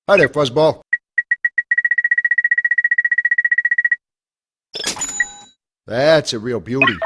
Hi there, Fuzzball. That's a real beauty.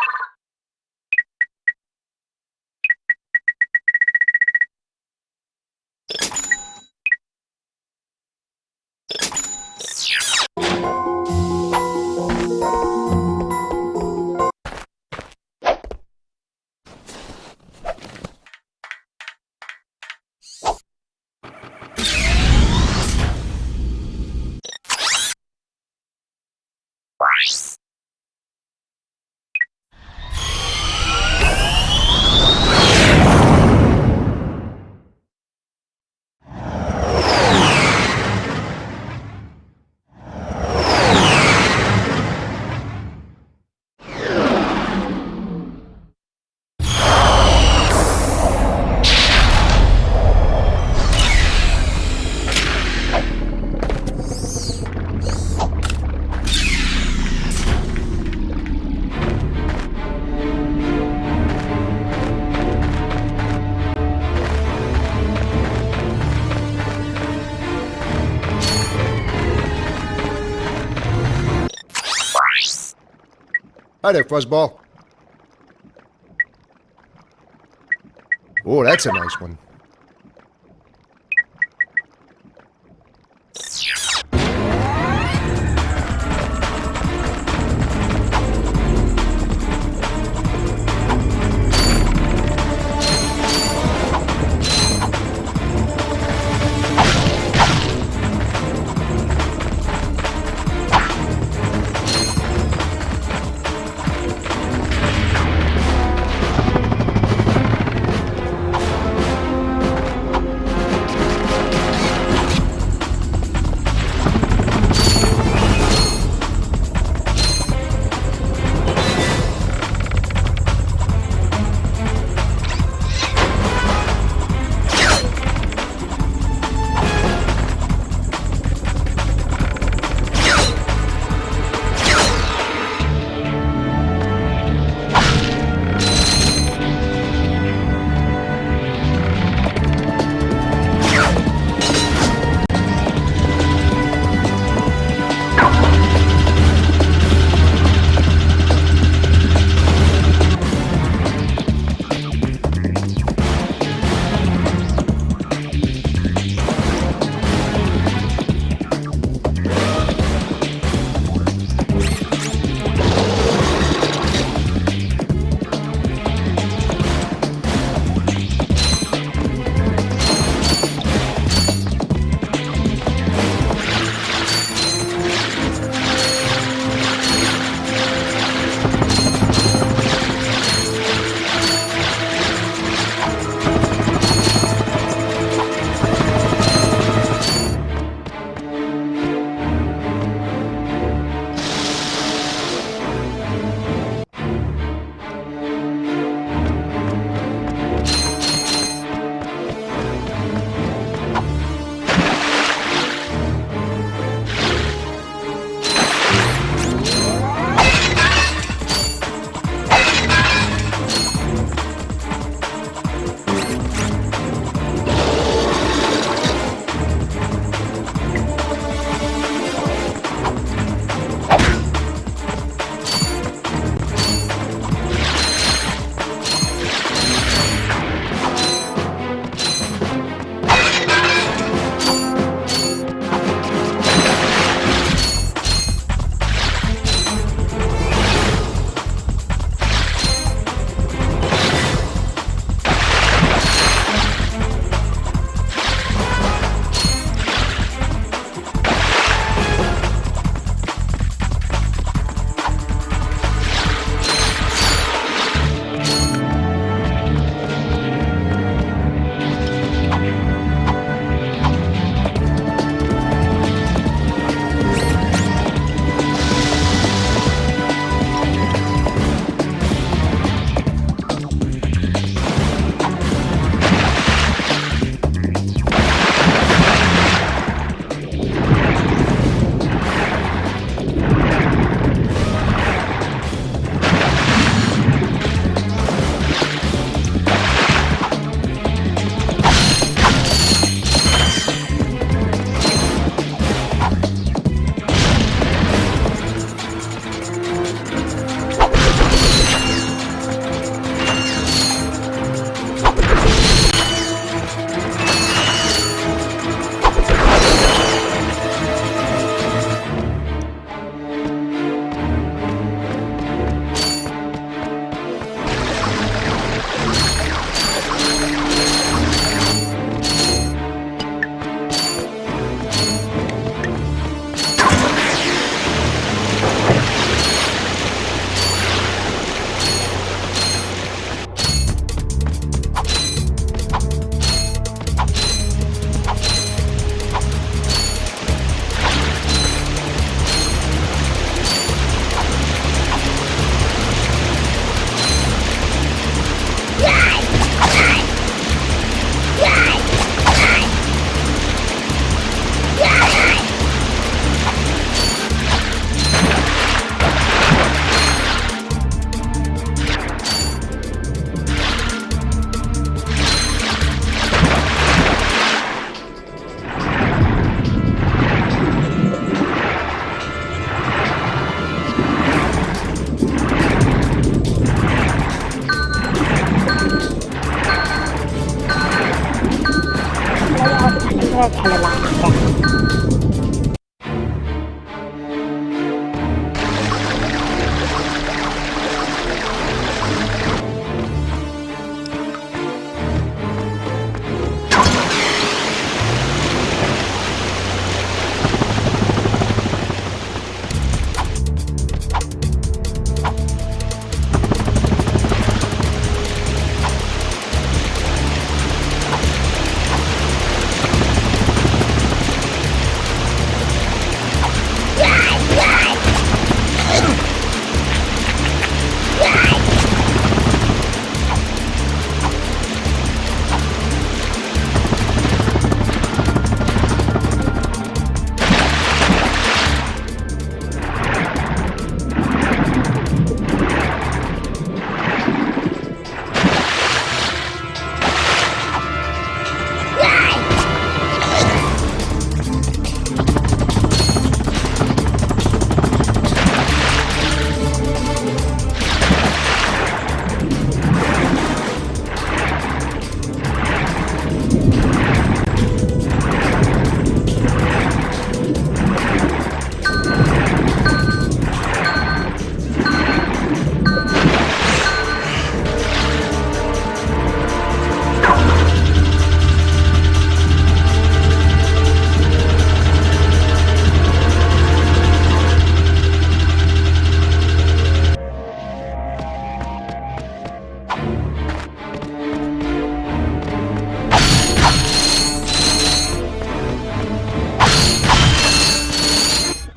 Hi there, Fuzzball. Oh, that's a nice one.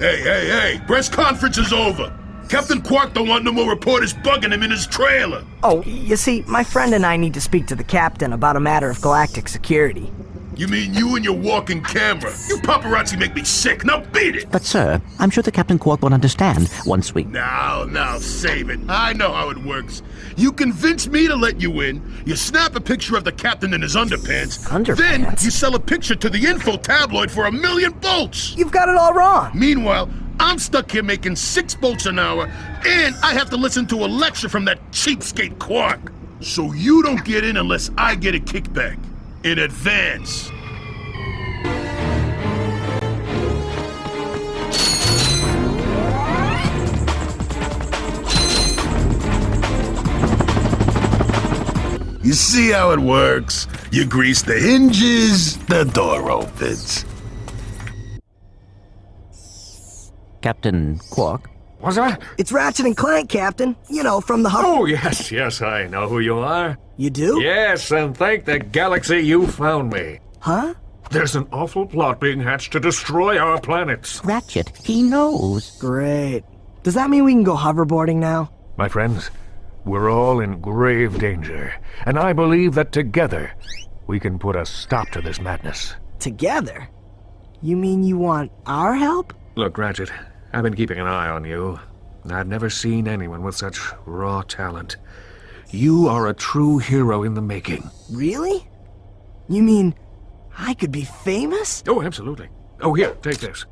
Hey, press conference is over. Captain Quark don't want no more reporters bugging him in his trailer. Oh, you see, my friend and I need to speak to the captain about a matter of galactic security. You mean you and your walking camera? You paparazzi make me sick. Now beat it! But sir, I'm sure the Captain Quark will understand once we... Now, save it. I know how it works. You convince me to let you in, you snap a picture of the captain in his underpants, then you sell a picture to the info tabloid for $1 million bolts! You've got it all wrong! Meanwhile, I'm stuck here making 6 bolts an hour, and I have to listen to a lecture from that cheapskate Quark. So you don't get in unless I get a kickback. In advance. You see how it works? You grease the hinges, the door opens. Captain Quark? What's that? It's Ratchet and Clank, Captain. You know, from the Oh, yes, I know who you are. You do? Yes, and thank the galaxy you found me. Huh? There's an awful plot being hatched to destroy our planets. Ratchet, he knows. Great. Does that mean we can go hoverboarding now? My friends, we're all in grave danger, and I believe that together we can put a stop to this madness. Together? You mean you want our help? Look, Ratchet, I've been keeping an eye on you. I've never seen anyone with such raw talent. You are a true hero in the making. Really? You mean I could be famous? Oh, absolutely. Oh, here, take this.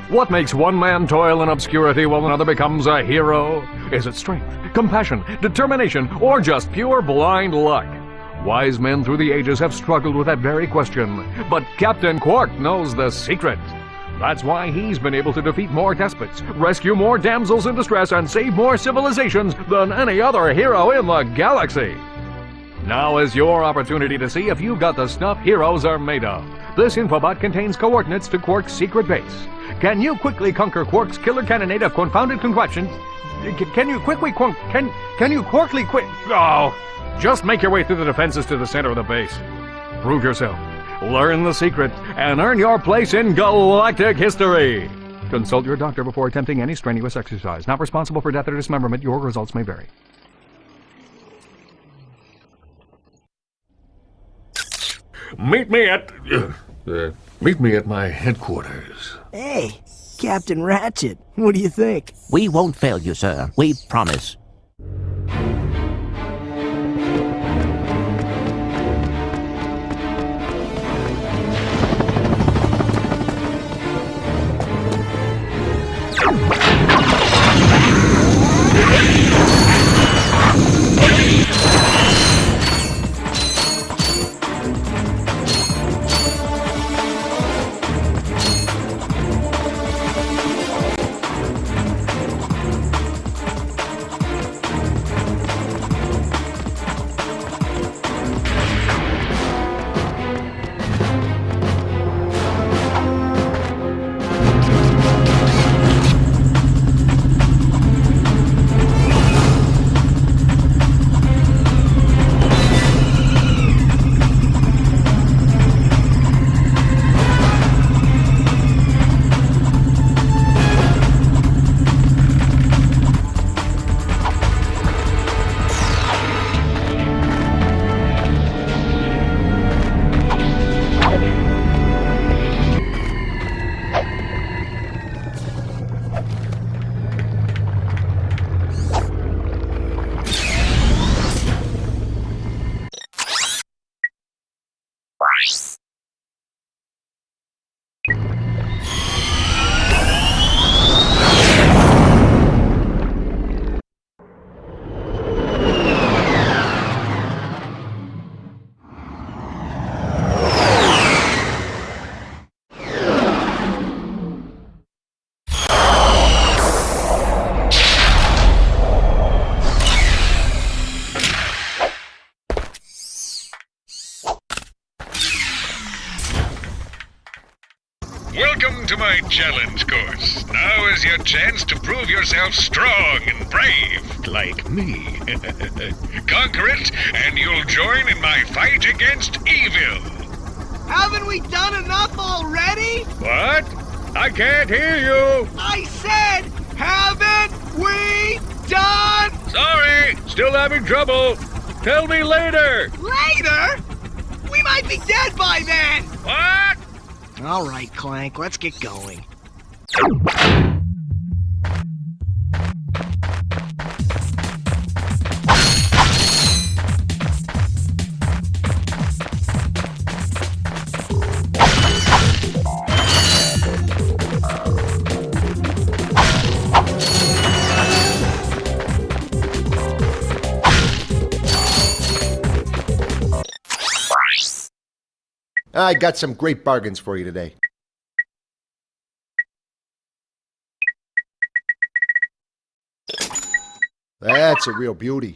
What makes one man toil in obscurity while another becomes a hero? Is it strength, compassion, determination, or just pure blind luck? Wise men through the ages have struggled with that very question, but Captain Quark knows the secret. That's why he's been able to defeat more despots, rescue more damsels in distress, and save more civilizations than any other hero in the galaxy. Now is your opportunity to see if you've got the stuff heroes are made of. This infobot contains coordinates to Quark's secret base. Can you quickly conquer Quark's killer cannonade of confounded contraptions? Can you quickly just make your way through the defenses to the center of the base. Prove yourself. Learn the secret, and earn your place in galactic history! Consult your doctor before attempting any strenuous exercise. Not responsible for death or dismemberment, your results may vary. Meet me at my headquarters. Hey, Captain Ratchet, what do you think? We won't fail you, sir. We promise. Welcome to my challenge course. Now is your chance to prove yourself strong and brave, like me. Conquer it, and you'll join in my fight against evil. Haven't we done enough already? What? I can't hear you. I said, haven't we done? Sorry, still having trouble. Tell me later. Later? We might be dead by then! What? All right, Clank, let's get going. I got some great bargains for you today. That's a real beauty.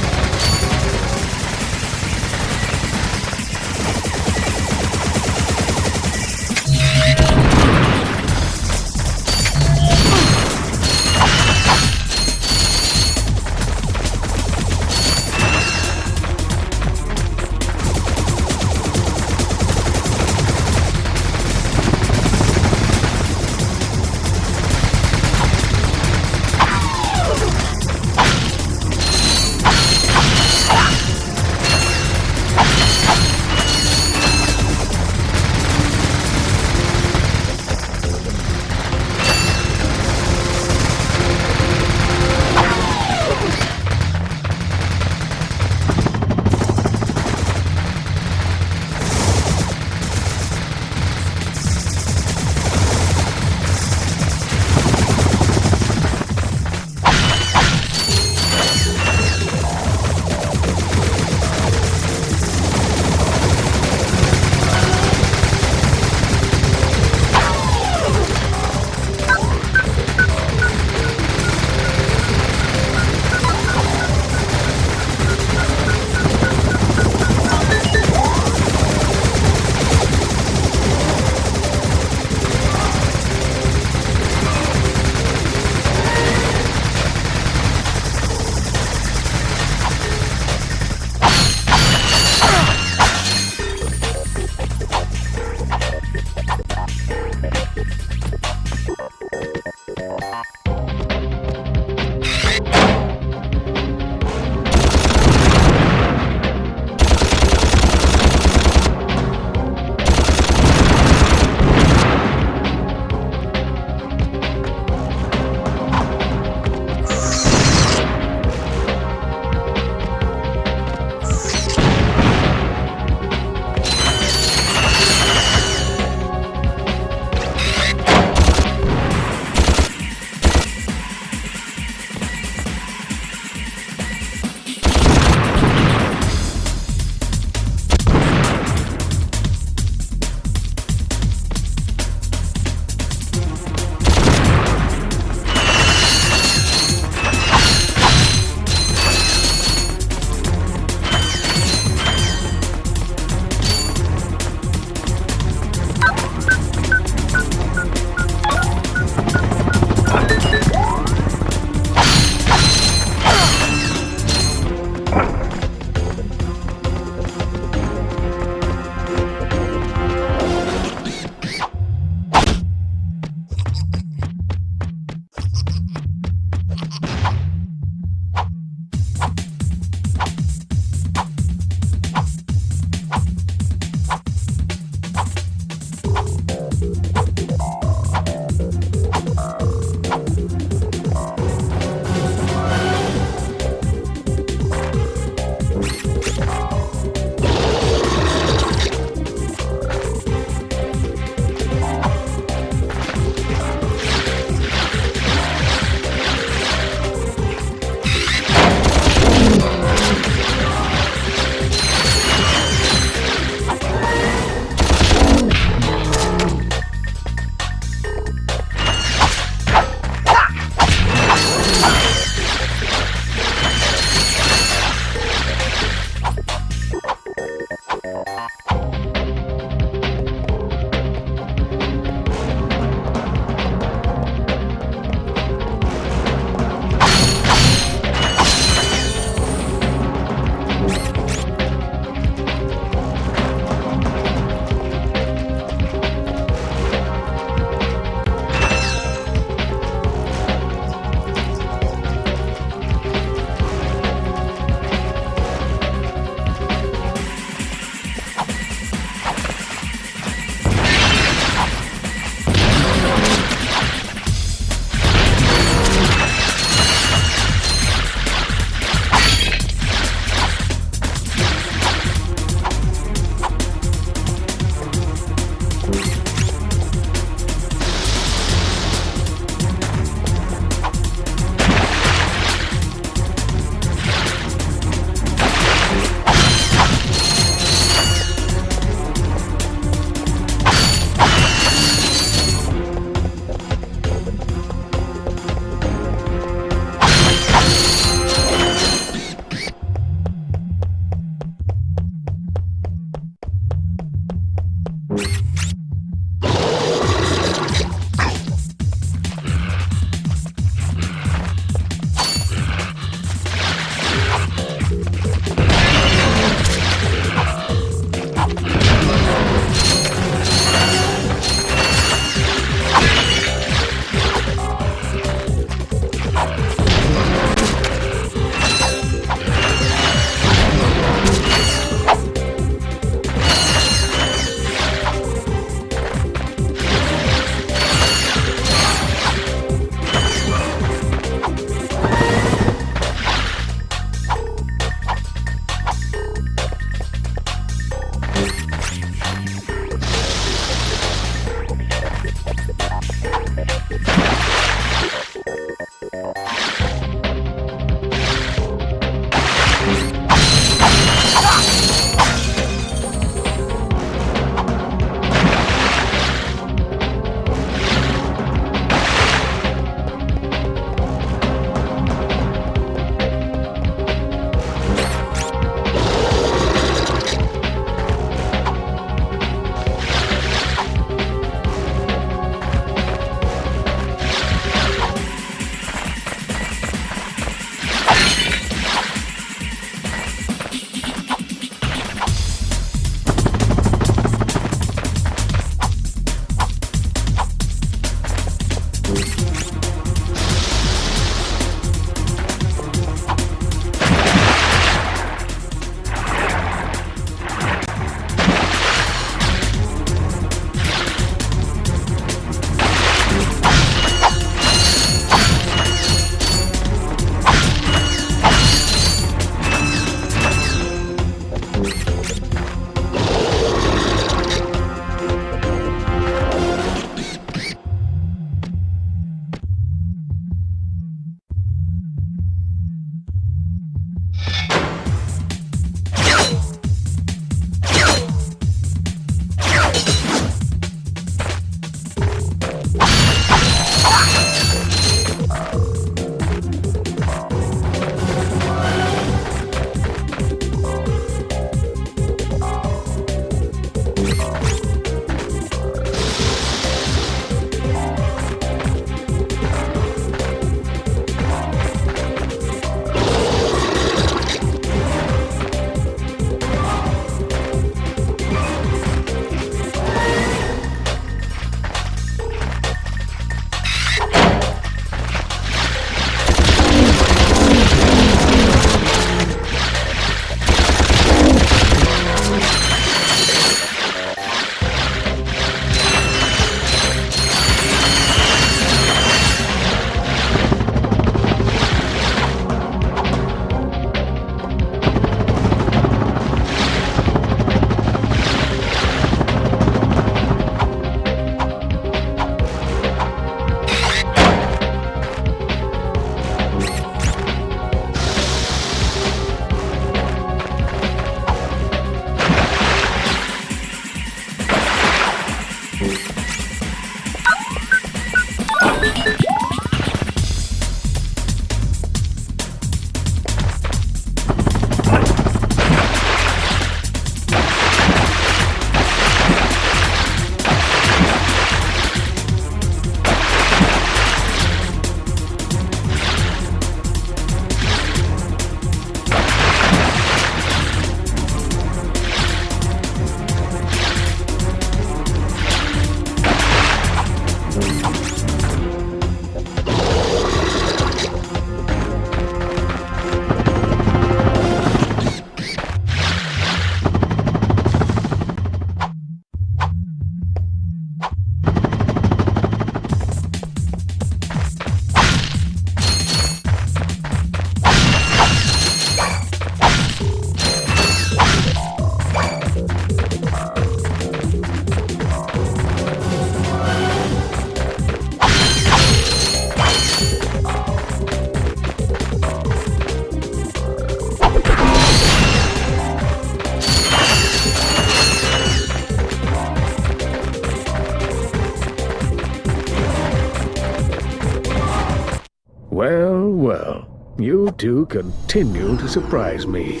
You two continue to surprise me.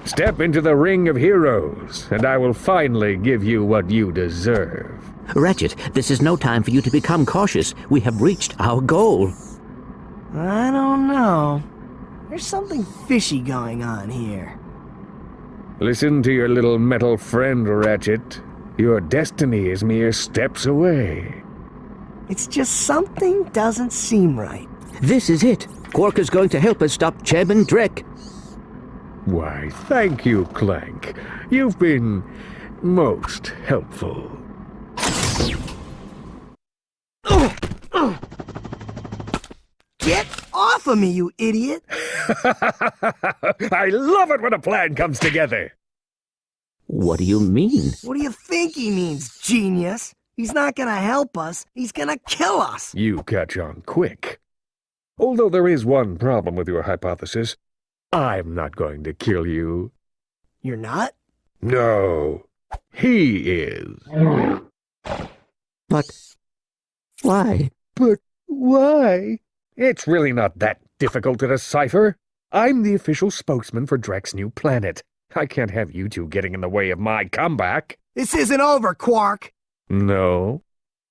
Step into the ring of heroes, and I will finally give you what you deserve. Ratchet, this is no time for you to become cautious. We have reached our goal. I don't know. There's something fishy going on here. Listen to your little metal friend, Ratchet. Your destiny is mere steps away. It's just something doesn't seem right. This is it. Quark is going to help us stop Chairman Drek. Why, thank you, Clank. You've been most helpful. Get off of me, you idiot! I love it when a plan comes together. What do you mean? What do you think he means, genius? He's not gonna help us. He's gonna kill us. You catch on quick. Although there is one problem with your hypothesis. I'm not going to kill you. You're not? No, he is. But why? But why? It's really not that difficult to decipher. I'm the official spokesman for Drek's new planet. I can't have you two getting in the way of my comeback. This isn't over, Quark. No,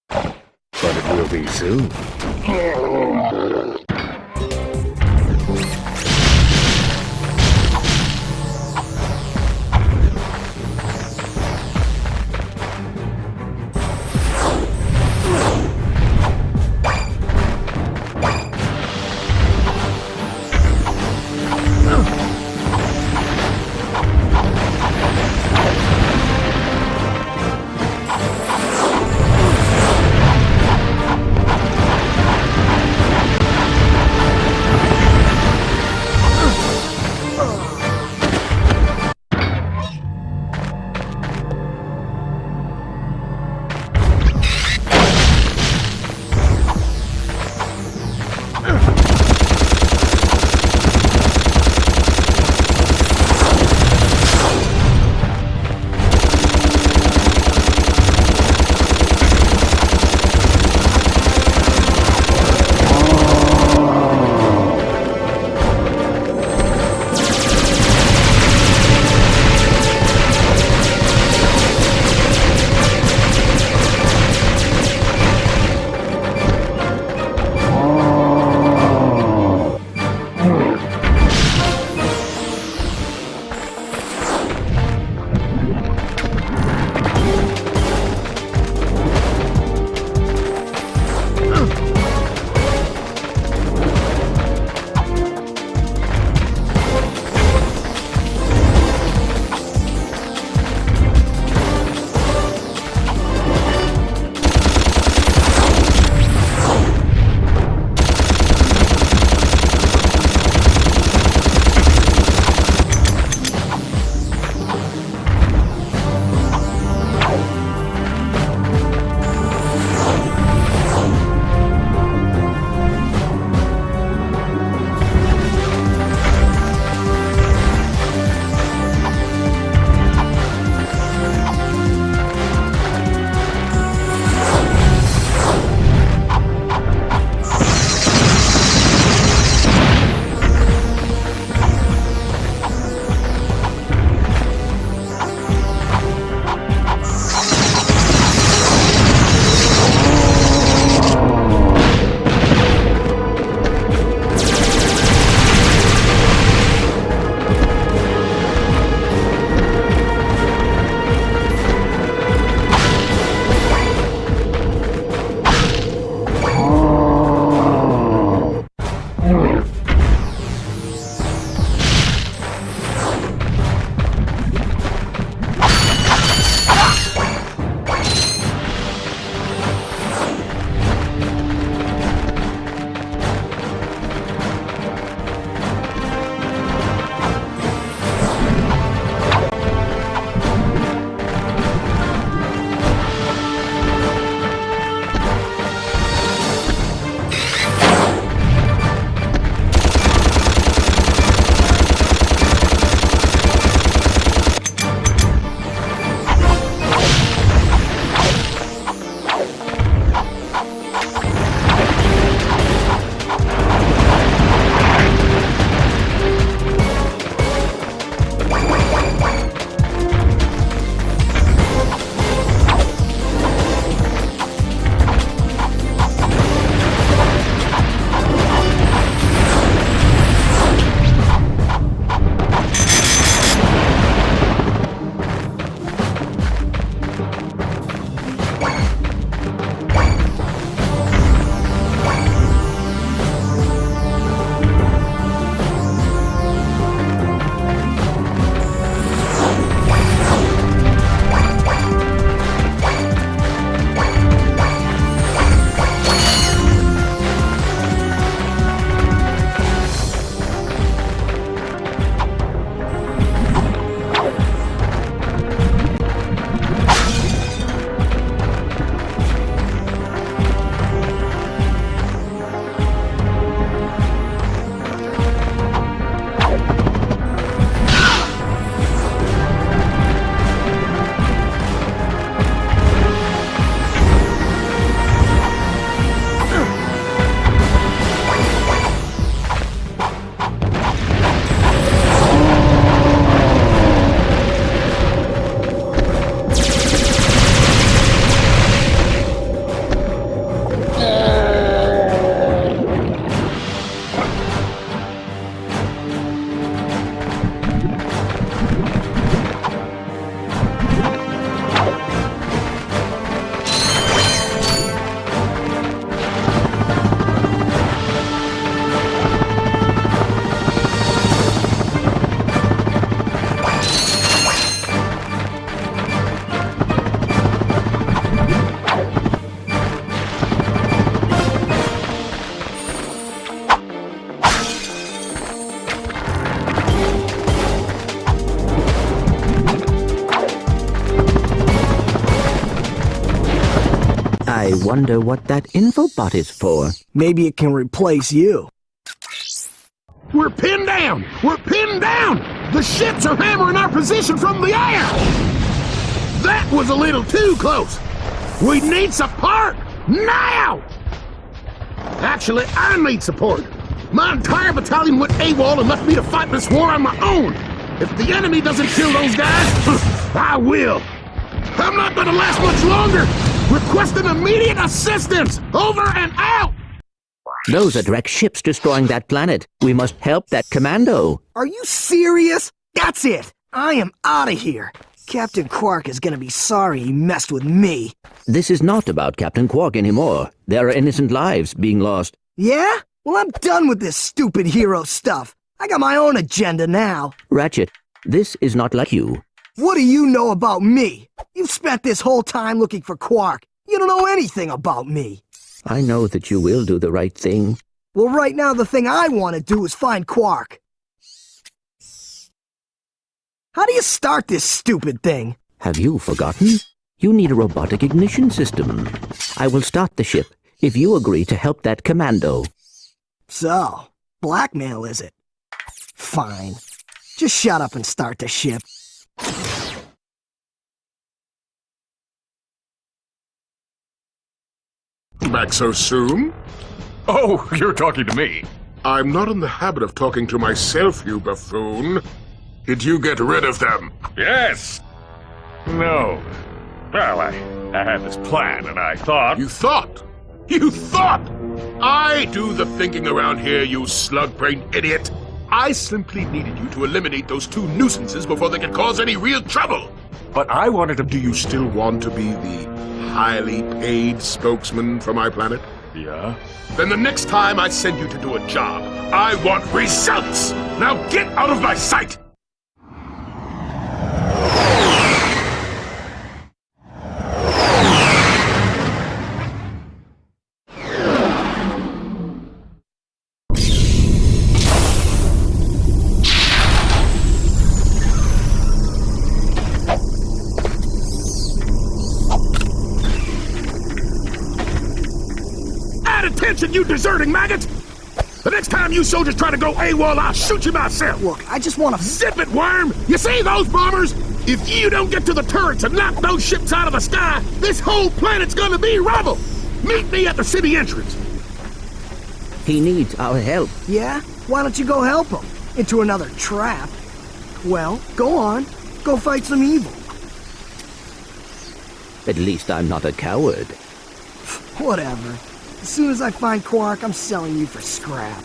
but it will be soon. I wonder what that infobot is for. Maybe it can replace you. We're pinned down! We're pinned down! The ships are hammering our position from the air! That was a little too close! We need support! Now! Actually, I need support. My entire battalion went AWOL and left me to fight this war on my own. If the enemy doesn't kill those guys, I will. I'm not gonna last much longer. Requesting immediate assistance. Over and out. Those are direct ships destroying that planet. We must help that commando. Are you serious? That's it! I am out of here! Captain Quark is gonna be sorry he messed with me. This is not about Captain Quark anymore. There are innocent lives being lost. Yeah? Well, I'm done with this stupid hero stuff. I got my own agenda now. Ratchet, this is not like you. What do you know about me? You've spent this whole time looking for Quark. You don't know anything about me. I know that you will do the right thing. Well, right now the thing I want to do is find Quark. How do you start this stupid thing? Have you forgotten? You need a robotic ignition system. I will start the ship if you agree to help that commando. So, blackmail is it? Fine. Just shut up and start the ship. Back so soon? Oh, you're talking to me. I'm not in the habit of talking to myself, you buffoon. Did you get rid of them? Yes. No. Well, I had this plan, and I thought... You thought? You thought? I do the thinking around here, you slug-brained idiot. I simply needed you to eliminate those two nuisances before they could cause any real trouble. But I wanted to... Do you still want to be the highly paid spokesman for my planet? Yeah? Then the next time I send you to do a job, I want results! Now get out of my sight! Attention, you deserting maggot! The next time you soldiers try to go AWOL, I'll shoot you myself! Look, I just want to... Zip it, worm! You see those bombers? If you don't get to the turrets and knock those ships out of the sky, this whole planet's gonna be rubble! Meet me at the city entrance! He needs our help. Yeah? Why don't you go help him? Into another trap. Well, go on. Go fight some evil. At least I'm not a coward. Whatever. As soon as I find Quark, I'm selling you for scrap.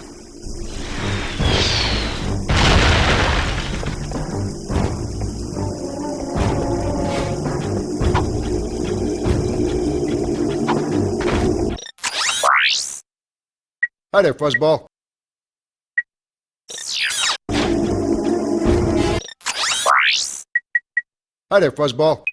Hi there, Fuzzball. Hi there, Fuzzball.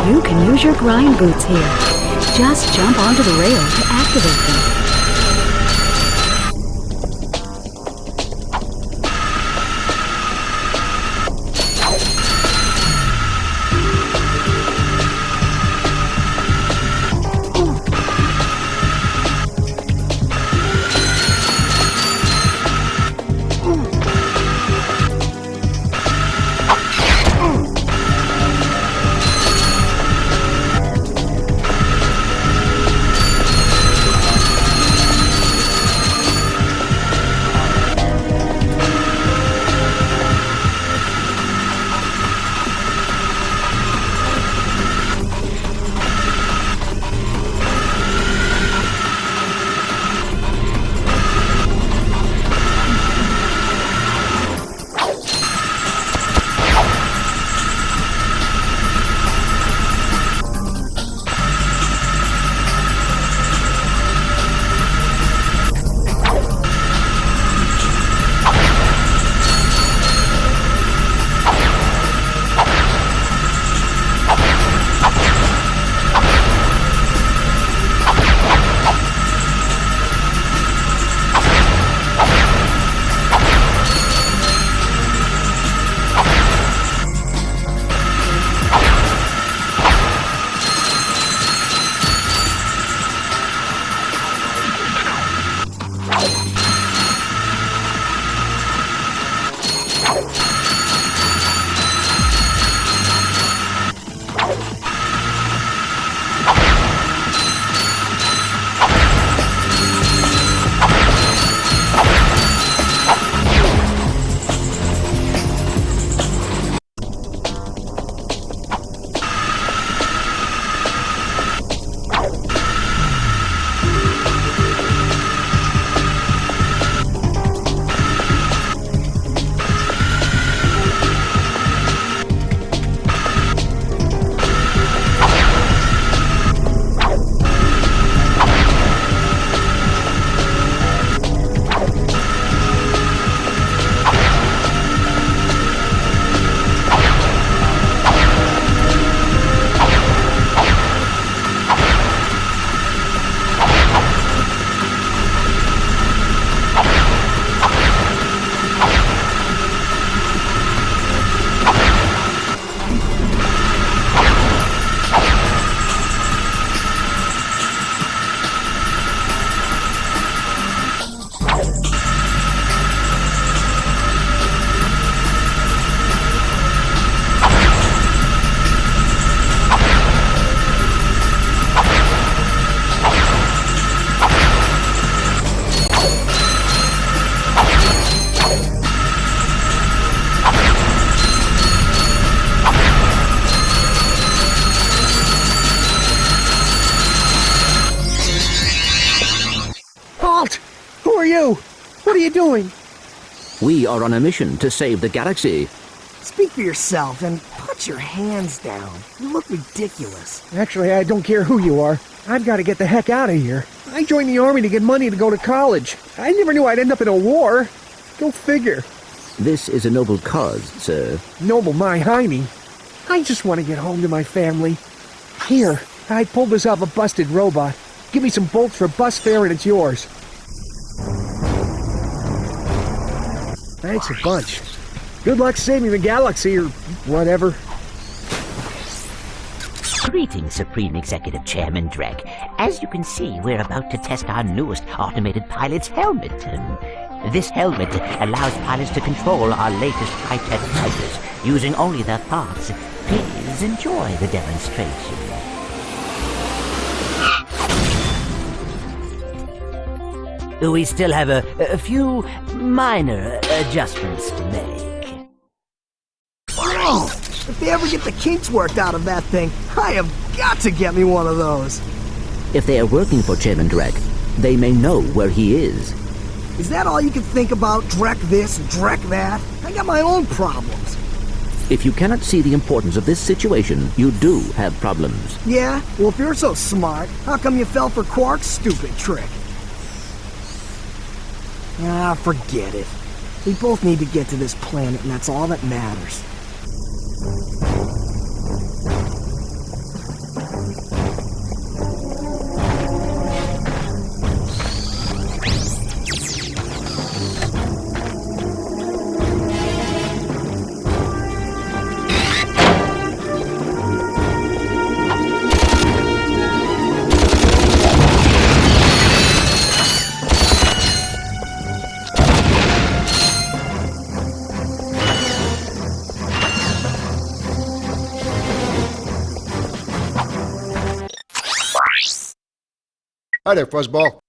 You can use your grind boots here. Just jump onto the rail to activate them. doing? We are on a mission to save the galaxy. Speak for yourself and put your hands down. You look ridiculous. Actually, I don't care who you are. I've got to get the heck out of here. I joined the army to get money to go to college. I never knew I'd end up in a war. Go figure. This is a noble cause, sir. Noble my hiney. I just want to get home to my family. Here, I pulled this off a busted robot. Give me some bolts for bus fare and it's yours. Thanks a bunch. Good luck saving the galaxy or whatever. Greetings, Supreme Executive Chairman Drek. As you can see, we're about to test our newest automated pilot's helmet. This helmet allows pilots to control our latest high-tech fighters using only their thoughts. Please enjoy the demonstration. We still have a few minor adjustments to make. Whoa! If they ever get the kinks worked out of that thing, I have got to get me one of those. If they are working for Chairman Drek, they may know where he is. Is that all you can think about? Drek this, Drek that? I got my own problems. If you cannot see the importance of this situation, you do have problems. Yeah? Well, if you're so smart, how come you fell for Quark's stupid trick? Ah, forget it. We both need to get to this planet, and that's all that matters. Hi there, Fuzzball.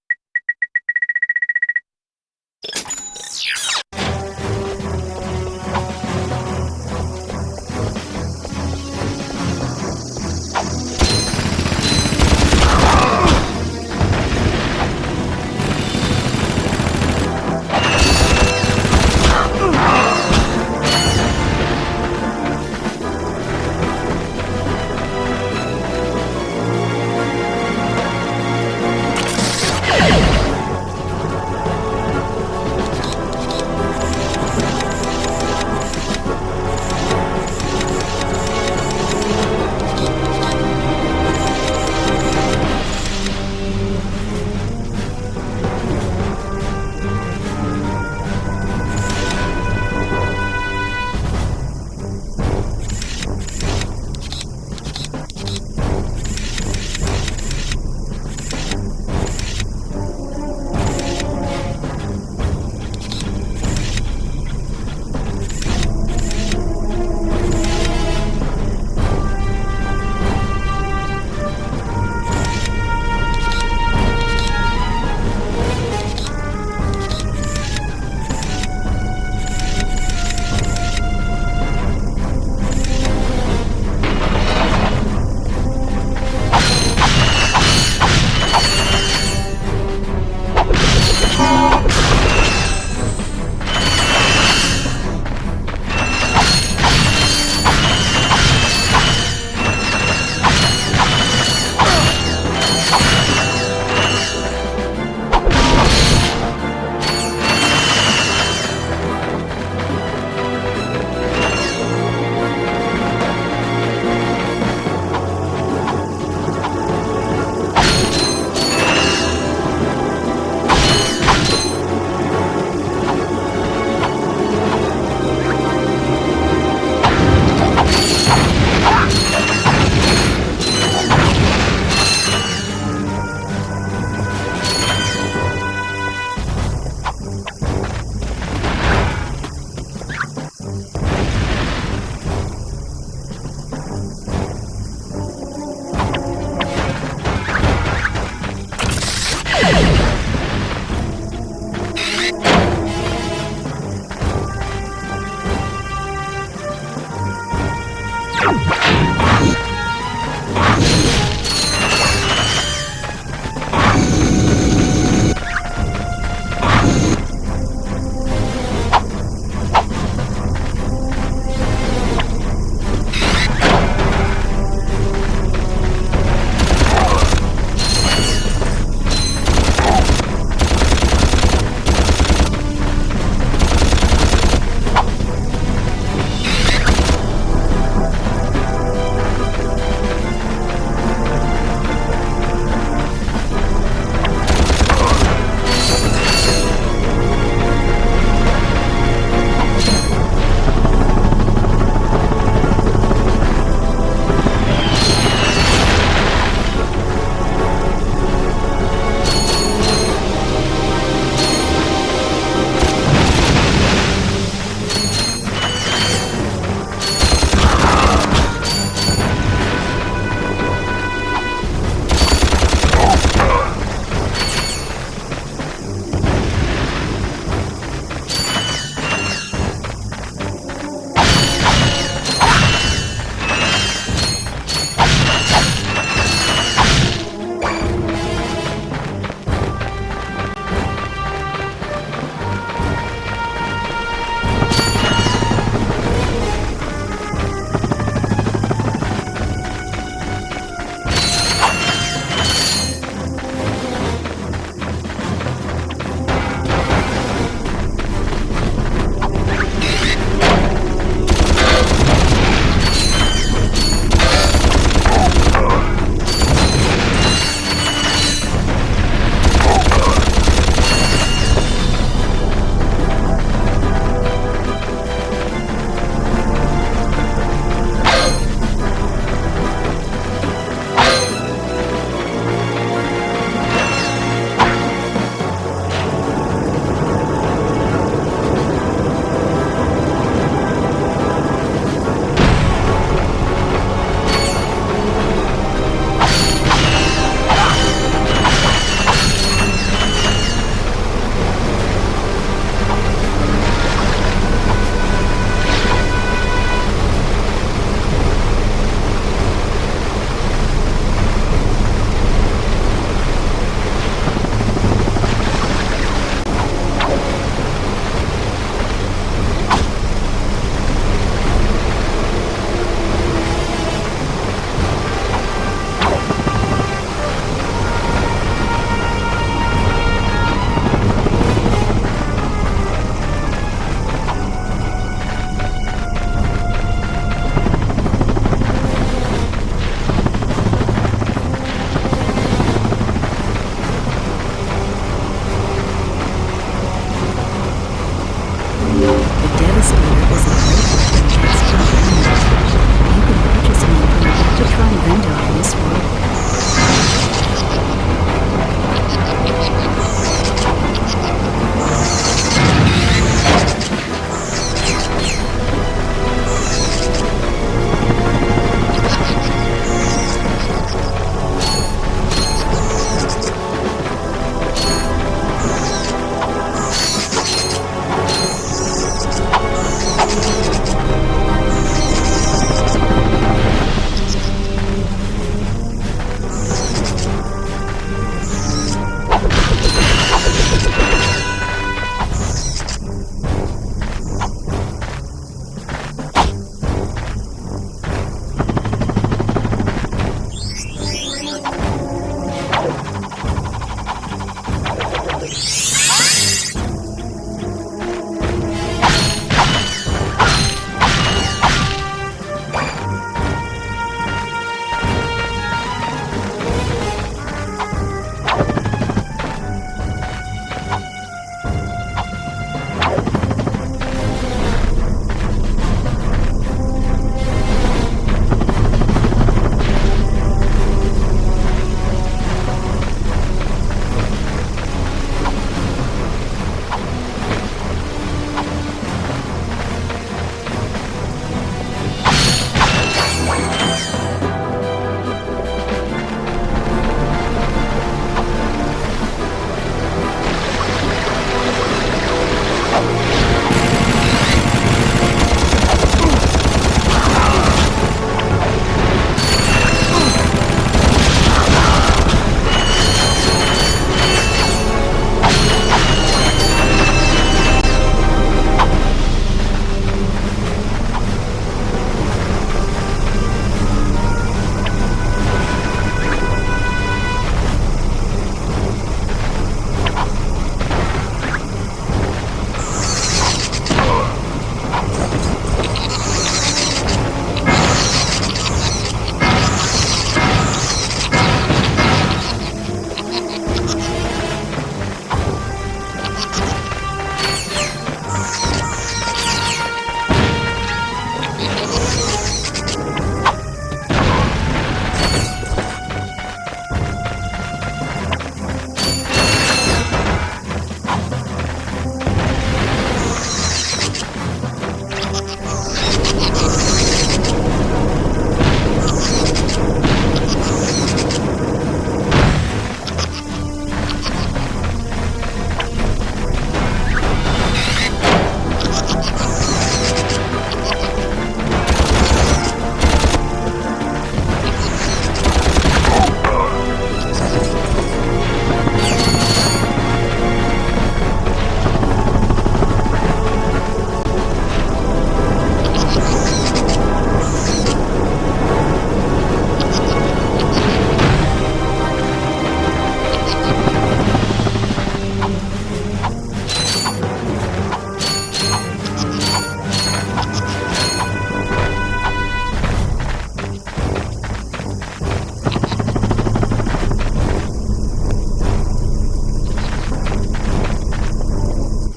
Investigator is a great weapon against contaminants. You can purchase one from a Ratchet Clank vendor in this world.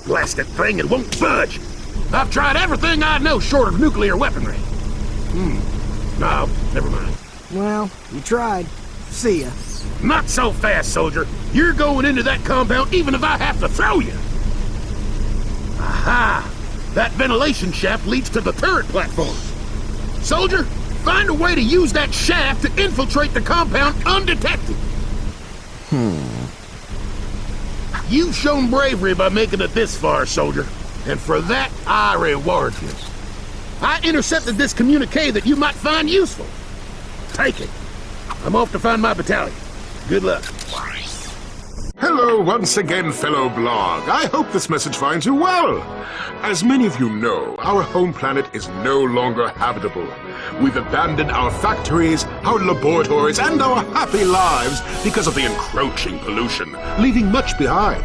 Blasted thing, it won't budge. I've tried everything I know short of nuclear weaponry. No, never mind. Well, you tried. See ya. Not so fast, soldier. You're going into that compound even if I have to throw you. Aha! That ventilation shaft leads to the turret platform. Soldier, find a way to use that shaft to infiltrate the compound undetected. You've shown bravery by making it this far, soldier. And for that, I reward you. I intercepted this communique that you might find useful. Take it. I'm off to find my battalion. Good luck. Hello once again, fellow blog. I hope this message finds you well. As many of you know, our home planet is no longer habitable. We've abandoned our factories, our laboratories, and our happy lives because of the encroaching pollution, leaving much behind.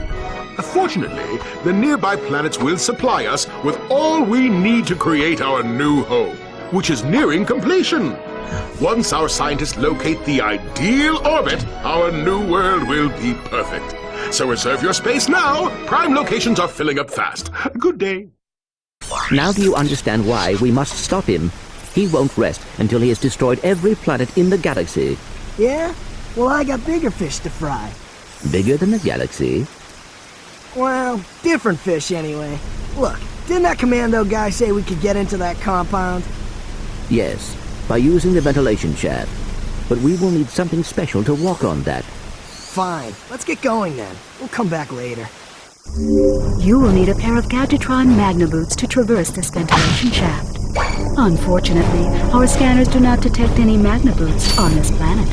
Fortunately, the nearby planets will supply us with all we need to create our new home, which is nearing completion. Once our scientists locate the ideal orbit, our new world will be perfect. So reserve your space now. Prime locations are filling up fast. Good day. Now do you understand why we must stop him? He won't rest until he has destroyed every planet in the galaxy. Yeah? Well, I got bigger fish to fry. Bigger than the galaxy? Well, different fish anyway. Look, didn't that commando guy say we could get into that compound? Yes, by using the ventilation shaft. But we will need something special to walk on that. Fine, let's get going then. We'll come back later. You will need a pair of Gadgetron Magna boots to traverse this ventilation shaft. Unfortunately, our scanners do not detect any Magna boots on this planet.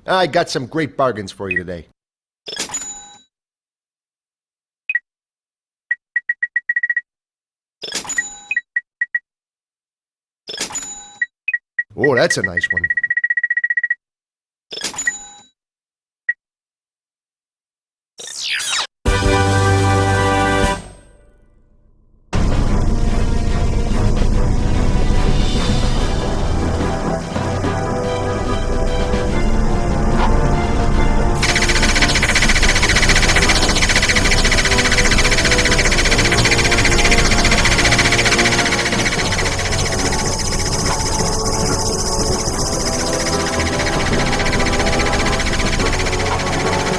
I got some great bargains for you today. Oh, that's a nice one.